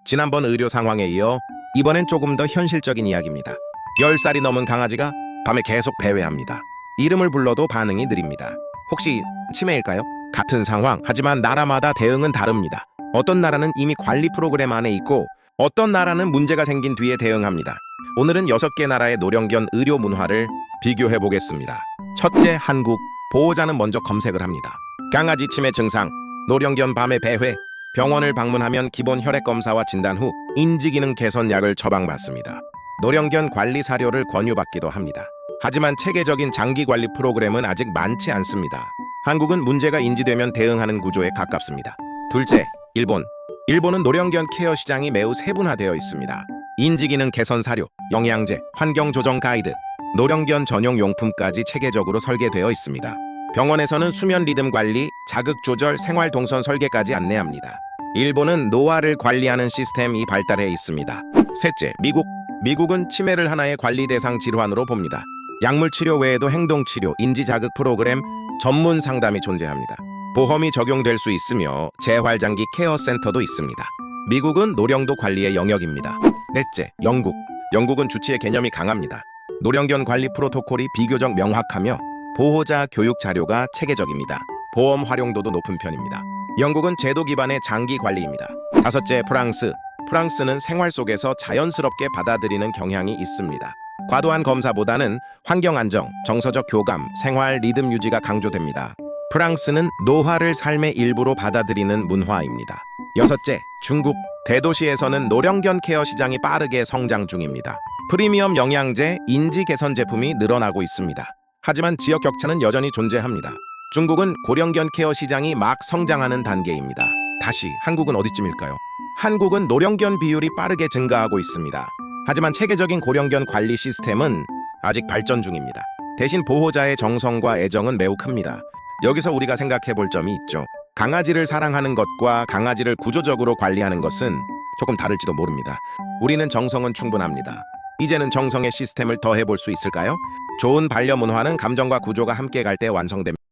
지난번 의료 상황에 이어 이번엔 조금 더 현실적인 이야기입니다. 10살이 넘은 강아지가 밤에 계속 배회합니다. 이름을 불러도 반응이 느립니다. 혹시 치매일까요? 같은 상황, 하지만 나라마다 대응은 다릅니다. 어떤 나라는 이미 관리 프로그램 안에 있고 어떤 나라는 문제가 생긴 뒤에 대응합니다. 오늘은 6개 나라의 노령견 의료 문화를 비교해 보겠습니다. 첫째, 한국. 보호자는 먼저 검색을 합니다. 강아지 치매 증상, 노령견 밤에 배회, 병원을 방문하면 기본 혈액검사와 진단 후 인지기능 개선 약을 처방받습니다. 노령견 관리 사료를 권유받기도 합니다. 하지만 체계적인 장기 관리 프로그램은 아직 많지 않습니다. 한국은 문제가 인지되면 대응하는 구조에 가깝습니다. 둘째, 일본. 일본은 노령견 케어 시장이 매우 세분화되어 있습니다. 인지기능 개선 사료, 영양제, 환경 조정 가이드, 노령견 전용 용품까지 체계적으로 설계되어 있습니다. 병원에서는 수면 리듬 관리, 자극 조절, 생활 동선 설계까지 안내합니다. 일본은 노화를 관리하는 시스템이 발달해 있습니다. 셋째, 미국. 미국은 치매를 하나의 관리 대상 질환으로 봅니다. 약물 치료 외에도 행동 치료, 인지 자극 프로그램, 전문 상담이 존재합니다. 보험이 적용될 수 있으며 재활장기 케어 센터도 있습니다. 미국은 노령도 관리의 영역입니다. 넷째, 영국. 영국은 주치의 개념이 강합니다. 노령견 관리 프로토콜이 비교적 명확하며 보호자 교육 자료가 체계적입니다. 보험 활용도도 높은 편입니다. 영국은 제도 기반의 장기 관리입니다. 다섯째, 프랑스. 프랑스는 생활 속에서 자연스럽게 받아들이는 경향이 있습니다. 과도한 검사보다는 환경 안정, 정서적 교감, 생활 리듬 유지가 강조됩니다. 프랑스는 노화를 삶의 일부로 받아들이는 문화입니다. 여섯째, 중국. 대도시에서는 노령견 케어 시장이 빠르게 성장 중입니다. 프리미엄 영양제, 인지 개선 제품이 늘어나고 있습니다. 하지만 지역 격차는 여전히 존재합니다. 중국은 고령견 케어 시장이 막 성장하는 단계입니다. 다시, 한국은 어디쯤일까요? 한국은 노령견 비율이 빠르게 증가하고 있습니다. 하지만 체계적인 고령견 관리 시스템은 아직 발전 중입니다. 대신 보호자의 정성과 애정은 매우 큽니다. 여기서 우리가 생각해 볼 점이 있죠. 강아지를 사랑하는 것과 강아지를 구조적으로 관리하는 것은 조금 다를지도 모릅니다. 우리는 정성은 충분합니다. 이제는 정성의 시스템을 더해볼 수 있을까요? 좋은 반려 문화는 감정과 구조가 함께 갈 때 완성됩니다.